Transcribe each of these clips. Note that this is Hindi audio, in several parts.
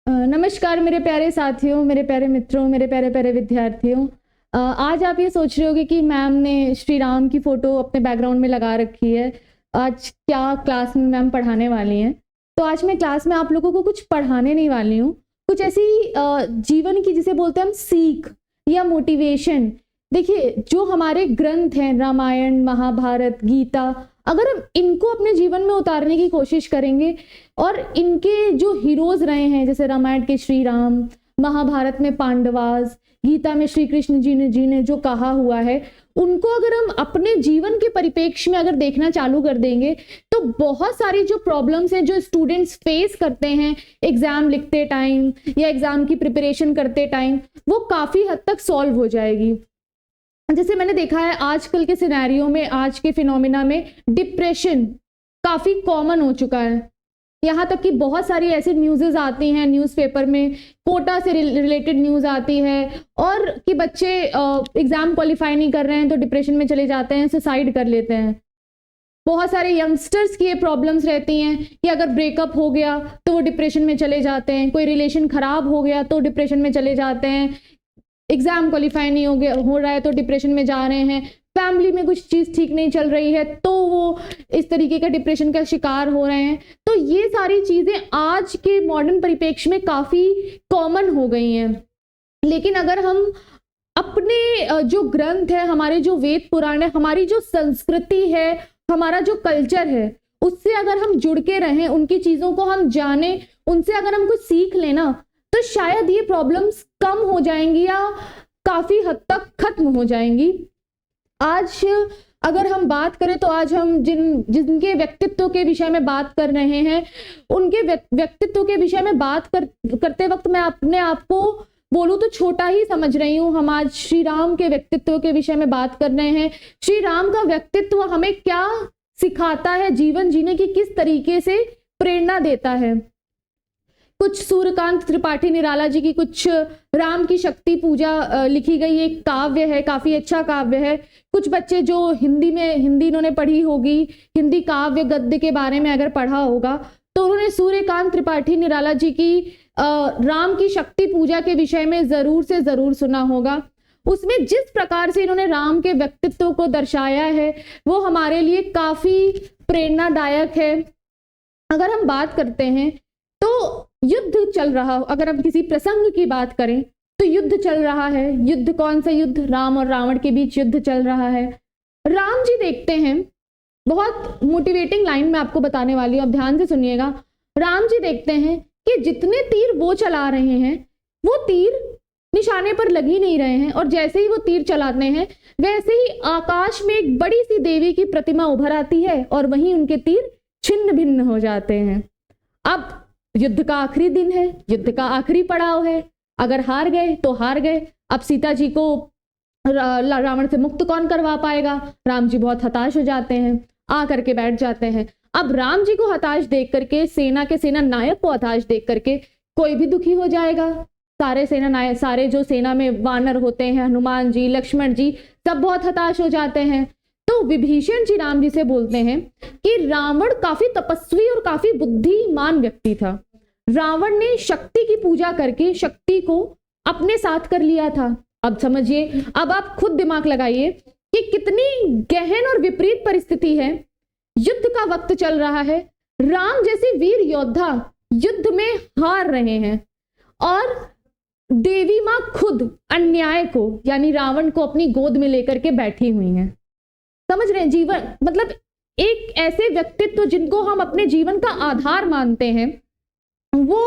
नमस्कार मेरे प्यारे साथियों, मेरे प्यारे मित्रों, मेरे प्यारे प्यारे विद्यार्थियों। आज आप ये सोच रहे होगे कि मैम ने श्री राम की फ़ोटो अपने बैकग्राउंड में लगा रखी है। आज क्या क्लास में मैम पढ़ाने वाली हैं? तो आज मैं क्लास में आप लोगों को कुछ पढ़ाने नहीं वाली हूँ। कुछ ऐसी जीवन की जिसे बोलते हैं हम सीख या मोटिवेशन। देखिए, जो हमारे ग्रंथ हैं रामायण, महाभारत, गीता, अगर हम इनको अपने जीवन में उतारने की कोशिश करेंगे और इनके जो हीरोज रहे हैं, जैसे रामायण के श्री राम, महाभारत में पांडवास, गीता में श्री कृष्ण जी ने जो कहा हुआ है, उनको अगर हम अपने जीवन के परिप्रेक्ष्य में अगर देखना चालू कर देंगे तो बहुत सारी जो प्रॉब्लम्स हैं जो स्टूडेंट्स फेस करते हैं एग्जाम लिखते टाइम या एग्जाम की प्रिपरेशन करते टाइम, वो काफ़ी हद तक सॉल्व हो जाएगी। जैसे मैंने देखा है आजकल के सिनेरियो में, आज के फिनोमिना में डिप्रेशन काफ़ी कॉमन हो चुका है। यहाँ तक कि बहुत सारी ऐसी न्यूज़ेस आती हैं न्यूज़पेपर में, कोटा से रिलेटेड न्यूज़ आती है, और कि बच्चे एग्ज़ाम क्वालिफाई नहीं कर रहे हैं तो डिप्रेशन में चले जाते हैं, सुसाइड कर लेते हैं। बहुत सारे यंगस्टर्स की ये प्रॉब्लम्स रहती हैं कि अगर ब्रेकअप हो गया तो वो डिप्रेशन में चले जाते हैं, कोई रिलेशन ख़राब हो गया तो डिप्रेशन में चले जाते हैं, एग्जाम क्वालिफाई नहीं हो रहा है तो डिप्रेशन में जा रहे हैं, फैमिली में कुछ चीज़ ठीक नहीं चल रही है तो वो इस तरीके का डिप्रेशन का शिकार हो रहे हैं। तो ये सारी चीज़ें आज के मॉडर्न परिप्रेक्ष्य में काफ़ी कॉमन हो गई हैं। लेकिन अगर हम अपने जो ग्रंथ है, हमारे जो वेद पुराण है, हमारी जो संस्कृति है, हमारा जो कल्चर है, उससे अगर हम जुड़ के रहें, उनकी चीज़ों को हम जानें, उनसे अगर हम कुछ सीख लेना, तो शायद ये प्रॉब्लम्स कम हो जाएंगी या काफ़ी हद तक खत्म हो जाएंगी। आज अगर हम बात करें तो आज हम जिनके व्यक्तित्व के विषय में बात कर रहे हैं, उनके व्यक्तित्व के विषय में बात करते वक्त मैं अपने आप को बोलूँ तो छोटा ही समझ रही हूँ। हम आज श्री राम के व्यक्तित्व के विषय में बात कर रहे हैं। श्री राम का व्यक्तित्व हमें क्या सिखाता है, जीवन जीने की किस तरीके से प्रेरणा देता है। कुछ सूर्यकांत त्रिपाठी निराला जी की कुछ राम की शक्ति पूजा लिखी गई एक काव्य है, काफ़ी अच्छा काव्य है। कुछ बच्चे जो हिंदी इन्होंने पढ़ी होगी, हिंदी काव्य गद्य के बारे में अगर पढ़ा होगा, तो उन्होंने सूर्यकांत त्रिपाठी निराला जी की राम की शक्ति पूजा के विषय में ज़रूर से ज़रूर सुना होगा। उसमें जिस प्रकार से इन्होंने राम के व्यक्तित्व को दर्शाया है वो हमारे लिए काफ़ी प्रेरणादायक है। अगर हम बात करते हैं तो युद्ध चल रहा हो, अगर हम किसी प्रसंग की बात करें तो युद्ध चल रहा है। युद्ध कौन सा युद्ध? राम और रावण के बीच युद्ध चल रहा है। राम जी देखते हैं, बहुत मोटिवेटिंग लाइन मैं आपको बताने वाली हूँ, अब ध्यान से सुनिएगा। राम जी देखते हैं कि जितने तीर वो चला रहे हैं वो तीर निशाने पर लग ही नहीं रहे हैं, और जैसे ही वो तीर चलाते हैं वैसे ही आकाश में एक बड़ी सी देवी की प्रतिमा उभर आती है और वहीं उनके तीर छिन्न भिन्न हो जाते हैं। अब युद्ध का आखिरी दिन है, युद्ध का आखिरी पड़ाव है, अगर हार गए तो हार गए। अब सीता जी को रावण से मुक्त कौन करवा पाएगा? राम जी बहुत हताश हो जाते हैं, आ करके बैठ जाते हैं। अब राम जी को हताश देख करके, सेना के सेना नायक को हताश देख करके कोई भी दुखी हो जाएगा। सारे जो सेना में वानर होते हैं, हनुमान जी, लक्ष्मण जी, सब बहुत हताश हो जाते हैं। तो विभीषण जी राम जी से बोलते हैं कि रावण काफी तपस्वी और काफी बुद्धिमान व्यक्ति था। रावण ने शक्ति की पूजा करके शक्ति को अपने साथ कर लिया था। अब समझिए, अब आप खुद दिमाग लगाइए कि कितनी गहन और विपरीत परिस्थिति है। युद्ध का वक्त चल रहा है, राम जैसे वीर योद्धा युद्ध में हार रहे हैं, और देवी मां खुद अन्याय को यानी रावण को अपनी गोद में लेकर के बैठी हुई हैं। समझ रहे हैं? जीवन मतलब एक ऐसे व्यक्तित्व जिनको हम अपने जीवन का आधार मानते हैं, वो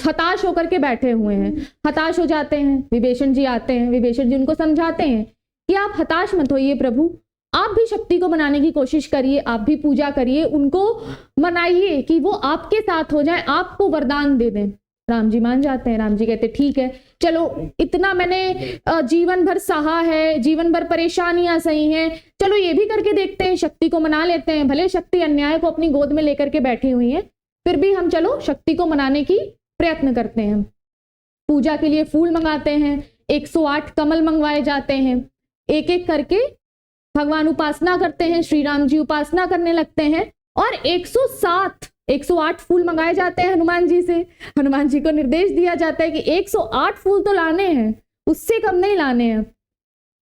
हताश होकर के बैठे हुए हैं, हताश हो जाते हैं। विभीषण जी आते हैं, विभीषण जी उनको समझाते हैं कि आप हताश मत होइए प्रभु, आप भी शक्ति को मनाने की कोशिश करिए, आप भी पूजा करिए, उनको मनाइए कि वो आपके साथ हो जाए, आपको वरदान दे दें। राम जी मान जाते हैं। राम जी कहते ठीक है, चलो इतना मैंने जीवन भर सहा है, जीवन भर परेशानियां सही हैं, चलो ये भी करके देखते हैं, शक्ति को मना लेते हैं। भले शक्ति अन्याय को अपनी गोद में लेकर के बैठी हुई है, फिर भी हम चलो शक्ति को मनाने की प्रयत्न करते हैं। पूजा के लिए फूल मंगाते हैं, 108 कमल मंगवाए जाते हैं, एक एक करके भगवान उपासना करते हैं, श्री राम जी उपासना करने लगते हैं, और 107 108 फूल मंगाए जाते हैं हनुमान जी से। हनुमान जी को निर्देश दिया जाता है कि 108 फूल तो लाने हैं, उससे कम नहीं लाने हैं।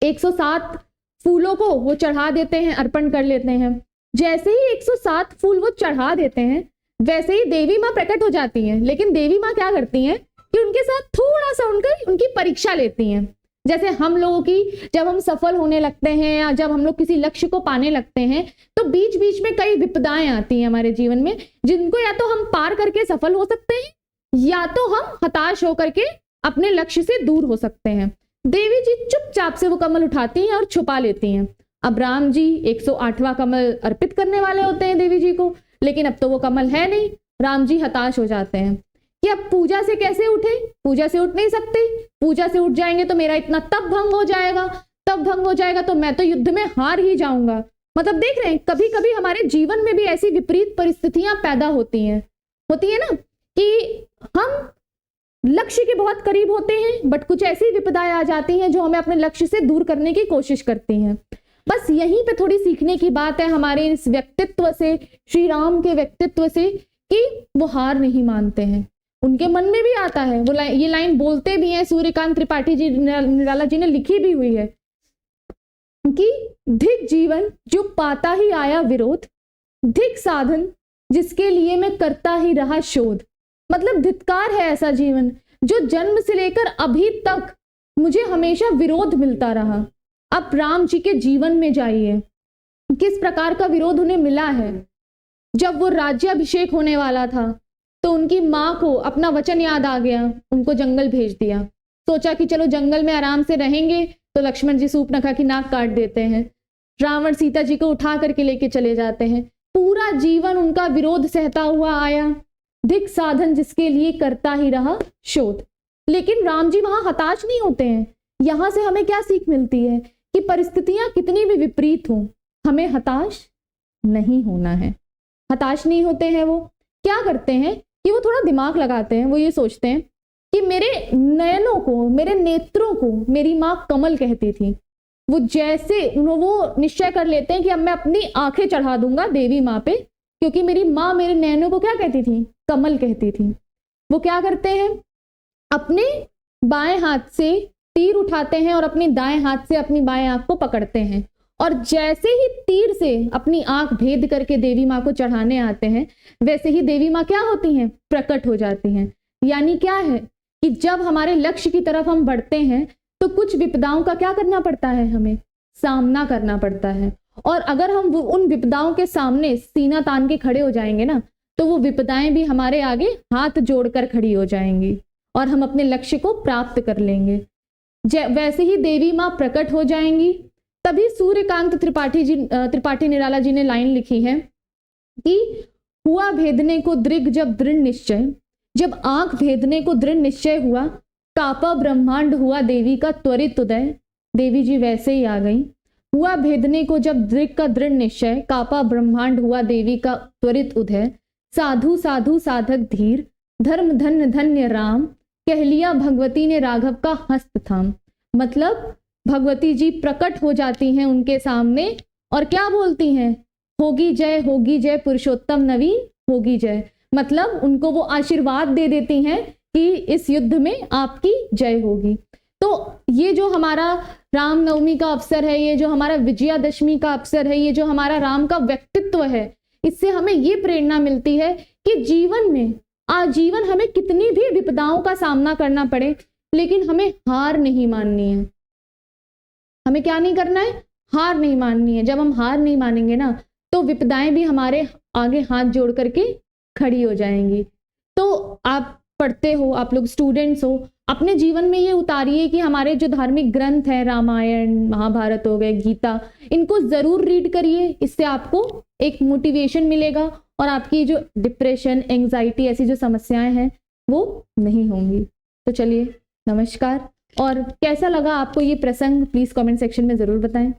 107 फूलों को वो चढ़ा देते हैं, अर्पण कर लेते हैं। जैसे ही 107 फूल वो चढ़ा देते हैं, वैसे ही देवी माँ प्रकट हो जाती हैं। लेकिन देवी माँ क्या करती हैं कि उनके साथ थोड़ा सा उनकी परीक्षा लेती हैं। जैसे हम लोगों की जब हम सफल होने लगते हैं या जब हम लोग किसी लक्ष्य को पाने लगते हैं, तो बीच बीच में कई विपदाएं आती हैं हमारे जीवन में, जिनको या तो हम पार करके सफल हो सकते हैं या तो हम हताश होकर के अपने लक्ष्य से दूर हो सकते हैं। देवी जी चुपचाप से वो कमल उठाती हैं और छुपा लेती हैं। अब राम जी 108वां कमल अर्पित करने वाले होते हैं देवी जी को, लेकिन अब तो वो कमल है नहीं। राम जी हताश हो जाते हैं कि अब पूजा से कैसे उठे, पूजा से उठ नहीं सकते, पूजा से उठ जाएंगे तो मेरा इतना तप भंग हो जाएगा, तप भंग हो जाएगा तो मैं तो युद्ध में हार ही जाऊंगा। मतलब देख रहे हैं, कभी कभी हमारे जीवन में भी ऐसी विपरीत परिस्थितियां पैदा होती है ना कि हम लक्ष्य के बहुत करीब होते हैं, बट कुछ ऐसी विपदाएं आ जाती हैं जो हमें अपने लक्ष्य से दूर करने की कोशिश करती हैं। बस यहीं पे थोड़ी सीखने की बात है हमारे इस व्यक्तित्व से, श्री राम के व्यक्तित्व से, कि वो हार नहीं मानते हैं। उनके मन में भी आता है, वो ये लाइन बोलते भी हैं, सूर्यकांत त्रिपाठी जी निराला जी ने लिखी भी हुई है कि धिक जीवन जो पाता ही आया विरोध, धिक साधन जिसके लिए मैं करता ही रहा शोध। मतलब धिक्कार है ऐसा जीवन जो जन्म से लेकर अभी तक मुझे हमेशा विरोध मिलता रहा। अब राम जी के जीवन में जाइए, किस प्रकार का विरोध उन्हें मिला है। जब वो राज्याभिषेक होने वाला था तो उनकी माँ को अपना वचन याद आ गया, उनको जंगल भेज दिया। सोचा कि चलो जंगल में आराम से रहेंगे, तो लक्ष्मण जी सूर्पनखा की नाक काट देते हैं। रावण सीता जी को उठा करके लेके चले जाते हैं। पूरा जीवन उनका विरोध सहता हुआ आया, धिक साधन जिसके लिए करता ही रहा शोध। लेकिन राम जी वहां हताश नहीं होते हैं। यहां से हमें क्या सीख मिलती है कि परिस्थितियां कितनी भी विपरीत हों, हमें हताश नहीं होना है। हताश नहीं होते हैं। वो क्या करते हैं कि वो थोड़ा दिमाग लगाते हैं। वो ये सोचते हैं कि मेरे नयनों को, मेरे नेत्रों को मेरी माँ कमल कहती थी। वो जैसे वो निश्चय कर लेते हैं कि अब मैं अपनी आंखें चढ़ा दूंगा देवी माँ पे, क्योंकि मेरी माँ मेरे नयनों को क्या कहती थी, कमल कहती थी। वो क्या करते हैं, अपने बाएं हाथ से तीर उठाते हैं और अपने दाएं हाथ से अपनी बाएं आंख को पकड़ते हैं, और जैसे ही तीर से अपनी आंख भेद करके देवी माँ को चढ़ाने आते हैं, वैसे ही देवी माँ क्या होती हैं, प्रकट हो जाती हैं। यानी क्या है कि जब हमारे लक्ष्य की तरफ हम बढ़ते हैं तो कुछ विपदाओं का क्या करना पड़ता है, हमें सामना करना पड़ता है। और अगर हम उन विपदाओं के सामने सीना तान के खड़े हो जाएंगे ना, तो वो विपदाएं भी हमारे आगे हाथ जोड़कर खड़ी हो जाएंगी और हम अपने लक्ष्य को प्राप्त कर लेंगे। वैसे ही देवी माँ प्रकट हो जाएंगी। तभी सूर्यकांत त्रिपाठी निराला जी ने लाइन लिखी है कि हुआ भेदने को दृग जब दृढ़ निश्चय, जब आंख भेदने को दृढ़ निश्चय हुआ, कापा ब्रह्मांड हुआ देवी का त्वरित उदय। देवी जी वैसे ही आ गई। हुआ भेदने को जब दृग का दृढ़ निश्चय, कापा ब्रह्मांड हुआ देवी का त्वरित उदय। साधु साधु साधक धीर, धर्म धन्य धन्य राम, कह लिया भगवती ने राघव का हस्त थाम। मतलब भगवती जी प्रकट हो जाती हैं उनके सामने और क्या बोलती हैं, होगी जय पुरुषोत्तम नवीन, होगी जय। मतलब उनको वो आशीर्वाद दे देती हैं कि इस युद्ध में आपकी जय होगी। तो ये जो हमारा रामनवमी का अवसर है, ये जो हमारा विजयादशमी का अवसर है, ये जो हमारा राम का व्यक्तित्व है, इससे हमें ये प्रेरणा मिलती है कि जीवन में आजीवन हमें कितनी भी विपदाओं का सामना करना पड़े, लेकिन हमें हार नहीं माननी है। हमें क्या नहीं करना है, हार नहीं माननी है। जब हम हार नहीं मानेंगे ना, तो विपदाएं भी हमारे आगे हाथ जोड़ करके खड़ी हो जाएंगी। तो आप पढ़ते हो, आप लोग स्टूडेंट्स हो, अपने जीवन में ये उतारिए कि हमारे जो धार्मिक ग्रंथ है, रामायण महाभारत हो गए, गीता, इनको जरूर रीड करिए। इससे आपको एक मोटिवेशन मिलेगा और आपकी जो डिप्रेशन, एंजाइटी, ऐसी जो समस्याएं हैं वो नहीं होंगी। तो चलिए, नमस्कार। और कैसा लगा आपको ये प्रसंग, प्लीज कमेंट सेक्शन में जरूर बताएं।